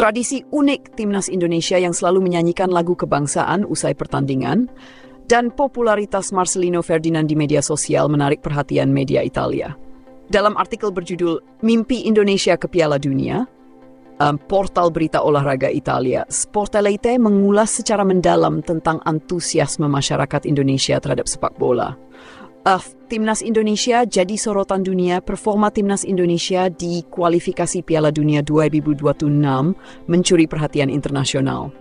Tradisi unik Timnas Indonesia yang selalu menyanyikan lagu kebangsaan usai pertandingan dan popularitas Marcelino Ferdinand di media sosial menarik perhatian media Italia. Dalam artikel berjudul Mimpi Indonesia ke Piala Dunia, portal berita olahraga Italia, Sportelete mengulas secara mendalam tentang antusiasme masyarakat Indonesia terhadap sepak bola. Timnas Indonesia jadi sorotan dunia. Performa Timnas Indonesia di kualifikasi Piala Dunia 2026 mencuri perhatian internasional.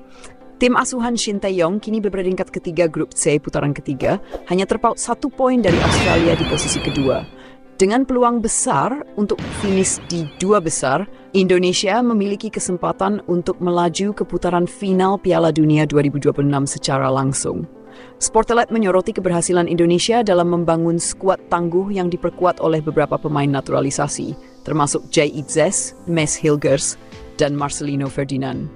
Tim asuhan Shin Tae-yong kini berperingkat ketiga grup C putaran ketiga, hanya terpaut 1 poin dari Australia di posisi kedua. Dengan peluang besar untuk finish di 2 besar, Indonesia memiliki kesempatan untuk melaju ke putaran final Piala Dunia 2026 secara langsung. Sportelite menyoroti keberhasilan Indonesia dalam membangun skuad tangguh yang diperkuat oleh beberapa pemain naturalisasi, termasuk Jay Itzes, Mes Hilgers, dan Marcelino Ferdinand.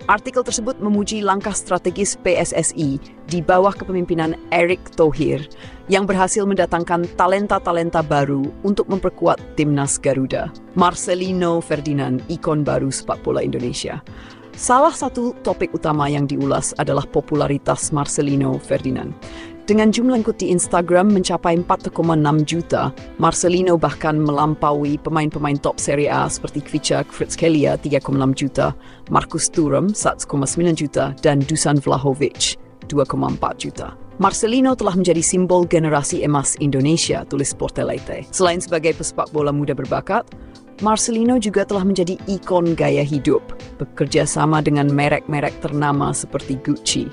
Artikel tersebut memuji langkah strategis PSSI di bawah kepemimpinan Erick Thohir yang berhasil mendatangkan talenta-talenta baru untuk memperkuat Timnas Garuda. Marcelino Ferdinand, ikon baru sepak bola Indonesia. Salah satu topik utama yang diulas adalah popularitas Marcelino Ferdinand. Dengan jumlah ikut di Instagram mencapai 4,6 juta, Marcelino bahkan melampaui pemain-pemain top Serie A seperti Kvicha Kvaratskhelia 3,6 juta, Marcus Thuram 1,9 juta, dan Dusan Vlahovic 2,4 juta. Marcelino telah menjadi simbol generasi emas Indonesia, tulis Sportelite. Selain sebagai pesepak bola muda berbakat, Marcelino juga telah menjadi ikon gaya hidup, bekerja sama dengan merek-merek ternama seperti Gucci.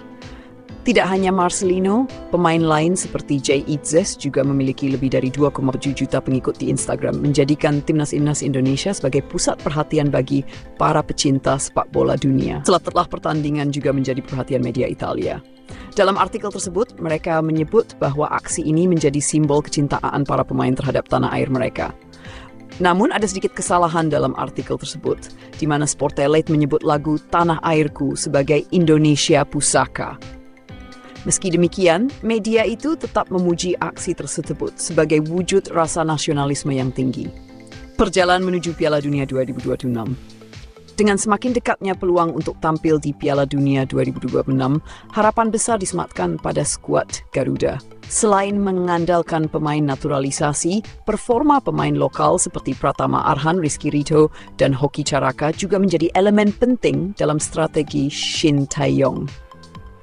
Tidak hanya Marcelino, pemain lain seperti Jay Itzes juga memiliki lebih dari 2,7 juta pengikut di Instagram, menjadikan Timnas Indonesia sebagai pusat perhatian bagi para pecinta sepak bola dunia. Setelah pertandingan juga menjadi perhatian media Italia. Dalam artikel tersebut, mereka menyebut bahwa aksi ini menjadi simbol kecintaan para pemain terhadap tanah air mereka. Namun ada sedikit kesalahan dalam artikel tersebut, di mana Sportelite menyebut lagu Tanah Airku sebagai Indonesia Pusaka. Meski demikian, media itu tetap memuji aksi tersebut sebagai wujud rasa nasionalisme yang tinggi. Perjalanan menuju Piala Dunia 2026. Dengan semakin dekatnya peluang untuk tampil di Piala Dunia 2026, harapan besar disematkan pada skuad Garuda. Selain mengandalkan pemain naturalisasi, performa pemain lokal seperti Pratama Arhan, Rizky Ridho, dan Hoki Caraka juga menjadi elemen penting dalam strategi Shin Tae-yong.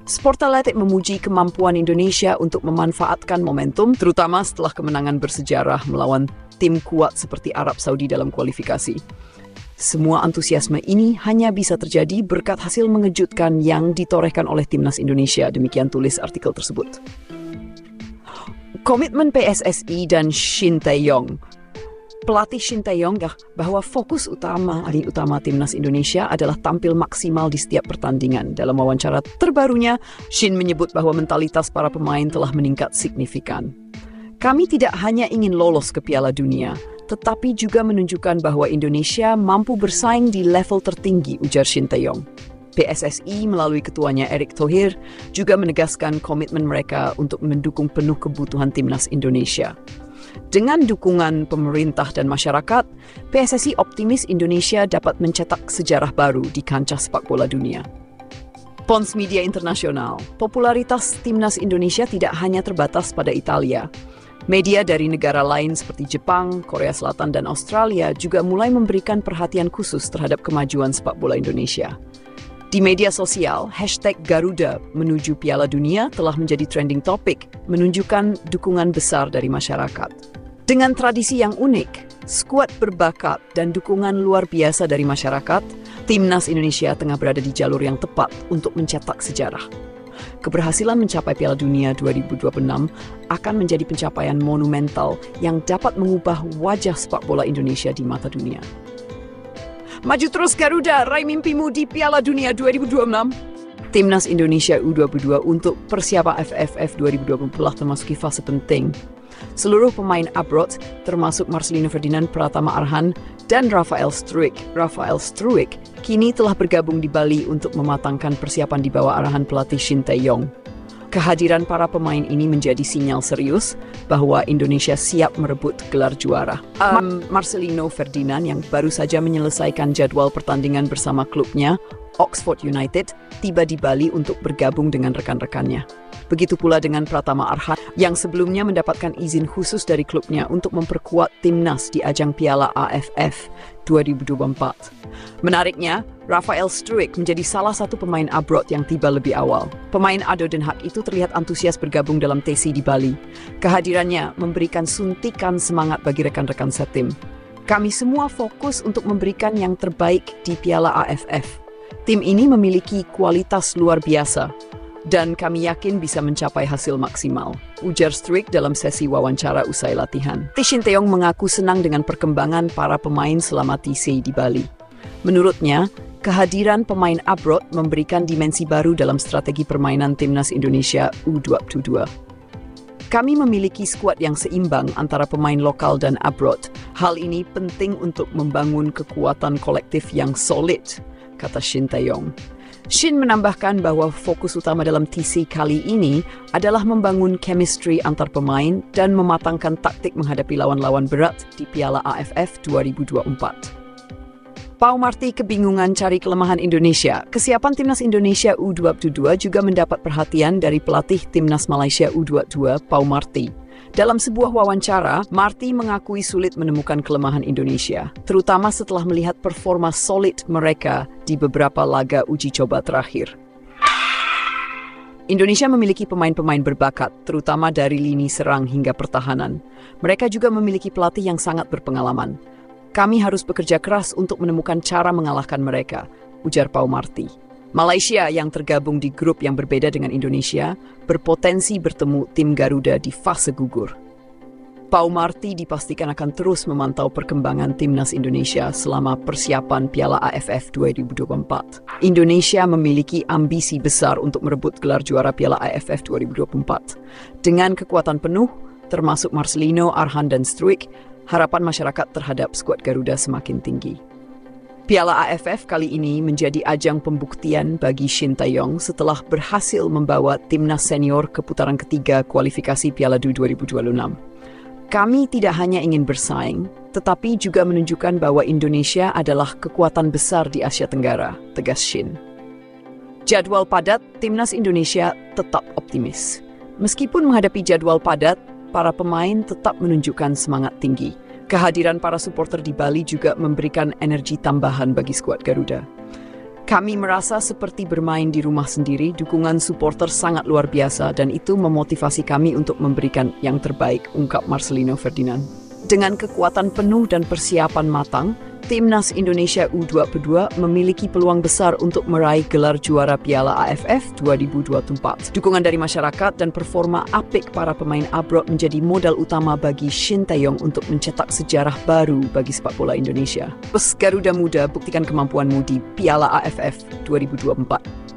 Sportelite memuji kemampuan Indonesia untuk memanfaatkan momentum, terutama setelah kemenangan bersejarah melawan tim kuat seperti Arab Saudi dalam kualifikasi. Semua antusiasme ini hanya bisa terjadi berkat hasil mengejutkan yang ditorehkan oleh Timnas Indonesia, demikian tulis artikel tersebut. Komitmen PSSI dan Shin Tae-yong. Pelatih Shin Tae-yong bahwa fokus utama Timnas Indonesia adalah tampil maksimal di setiap pertandingan. Dalam wawancara terbarunya, Shin menyebut bahwa mentalitas para pemain telah meningkat signifikan. Kami tidak hanya ingin lolos ke Piala Dunia, tetapi juga menunjukkan bahwa Indonesia mampu bersaing di level tertinggi, ujar Shin Tae-yong. PSSI melalui ketuanya Erick Thohir juga menegaskan komitmen mereka untuk mendukung penuh kebutuhan Timnas Indonesia. Dengan dukungan pemerintah dan masyarakat, PSSI optimis Indonesia dapat mencetak sejarah baru di kancah sepak bola dunia. Pons Media Internasional, popularitas Timnas Indonesia tidak hanya terbatas pada Italia. Media dari negara lain seperti Jepang, Korea Selatan, dan Australia juga mulai memberikan perhatian khusus terhadap kemajuan sepak bola Indonesia. Di media sosial, #Garuda menuju Piala Dunia telah menjadi trending topic, menunjukkan dukungan besar dari masyarakat. Dengan tradisi yang unik, skuad berbakat, dan dukungan luar biasa dari masyarakat, Timnas Indonesia tengah berada di jalur yang tepat untuk mencetak sejarah. Keberhasilan mencapai Piala Dunia 2026 akan menjadi pencapaian monumental yang dapat mengubah wajah sepak bola Indonesia di mata dunia. Maju terus Garuda, raih mimpimu di Piala Dunia 2026. Timnas Indonesia U22 untuk persiapan AFF 2020 telah memasuki fase penting. Seluruh pemain abroad, termasuk Marcelino Ferdinand, Pratama Arhan, dan Rafael Struijk, kini telah bergabung di Bali untuk mematangkan persiapan di bawah arahan pelatih Shin Tae-yong. Kehadiran para pemain ini menjadi sinyal serius bahwa Indonesia siap merebut gelar juara. Marcelino Ferdinand yang baru saja menyelesaikan jadwal pertandingan bersama klubnya, Oxford United, tiba di Bali untuk bergabung dengan rekan-rekannya. Begitu pula dengan Pratama Arhan yang sebelumnya mendapatkan izin khusus dari klubnya untuk memperkuat timnas di ajang Piala AFF 2024. Menariknya, Rafael Struijk menjadi salah satu pemain abroad yang tiba lebih awal. Pemain Ado Den Haag itu terlihat antusias bergabung dalam TC di Bali. Kehadirannya memberikan suntikan semangat bagi rekan-rekan setim. Kami semua fokus untuk memberikan yang terbaik di Piala AFF. Tim ini memiliki kualitas luar biasa dan kami yakin bisa mencapai hasil maksimal, ujar Struijk dalam sesi wawancara usai latihan. Shin Tae-yong mengaku senang dengan perkembangan para pemain selama TC di Bali. Menurutnya, kehadiran pemain abroad memberikan dimensi baru dalam strategi permainan timnas Indonesia U22. Kami memiliki skuad yang seimbang antara pemain lokal dan abroad. Hal ini penting untuk membangun kekuatan kolektif yang solid, kata Shin Tae-yong. Shin menambahkan bahwa fokus utama dalam TC kali ini adalah membangun chemistry antar pemain dan mematangkan taktik menghadapi lawan-lawan berat di Piala AFF 2024. Pau Marti kebingungan cari kelemahan Indonesia. Kesiapan timnas Indonesia U22 juga mendapat perhatian dari pelatih timnas Malaysia U22, Pau Marti. Dalam sebuah wawancara, Marti mengakui sulit menemukan kelemahan Indonesia, terutama setelah melihat performa solid mereka di beberapa laga uji coba terakhir. Indonesia memiliki pemain-pemain berbakat, terutama dari lini serang hingga pertahanan. Mereka juga memiliki pelatih yang sangat berpengalaman. Kami harus bekerja keras untuk menemukan cara mengalahkan mereka, ujar Pau Marti. Malaysia yang tergabung di grup yang berbeda dengan Indonesia berpotensi bertemu tim Garuda di fase gugur. Pau Marti dipastikan akan terus memantau perkembangan timnas Indonesia selama persiapan Piala AFF 2024. Indonesia memiliki ambisi besar untuk merebut gelar juara Piala AFF 2024. Dengan kekuatan penuh, termasuk Marcelino, Arhan, dan Struijk, harapan masyarakat terhadap skuad Garuda semakin tinggi. Piala AFF kali ini menjadi ajang pembuktian bagi Shin Tae-yong setelah berhasil membawa timnas senior ke putaran ketiga kualifikasi Piala Du 2026. Kami tidak hanya ingin bersaing, tetapi juga menunjukkan bahwa Indonesia adalah kekuatan besar di Asia Tenggara, tegas Shin. Jadwal padat, timnas Indonesia tetap optimis. Meskipun menghadapi jadwal padat, para pemain tetap menunjukkan semangat tinggi. Kehadiran para supporter di Bali juga memberikan energi tambahan bagi skuad Garuda. Kami merasa seperti bermain di rumah sendiri, dukungan supporter sangat luar biasa dan itu memotivasi kami untuk memberikan yang terbaik, ungkap Marcelino Ferdinand. Dengan kekuatan penuh dan persiapan matang, timnas Indonesia U22 memiliki peluang besar untuk meraih gelar juara Piala AFF 2024. Dukungan dari masyarakat dan performa apik para pemain abroad menjadi modal utama bagi Shin Tae-yong untuk mencetak sejarah baru bagi sepak bola Indonesia. Garuda Muda, buktikan kemampuanmu di Piala AFF 2024.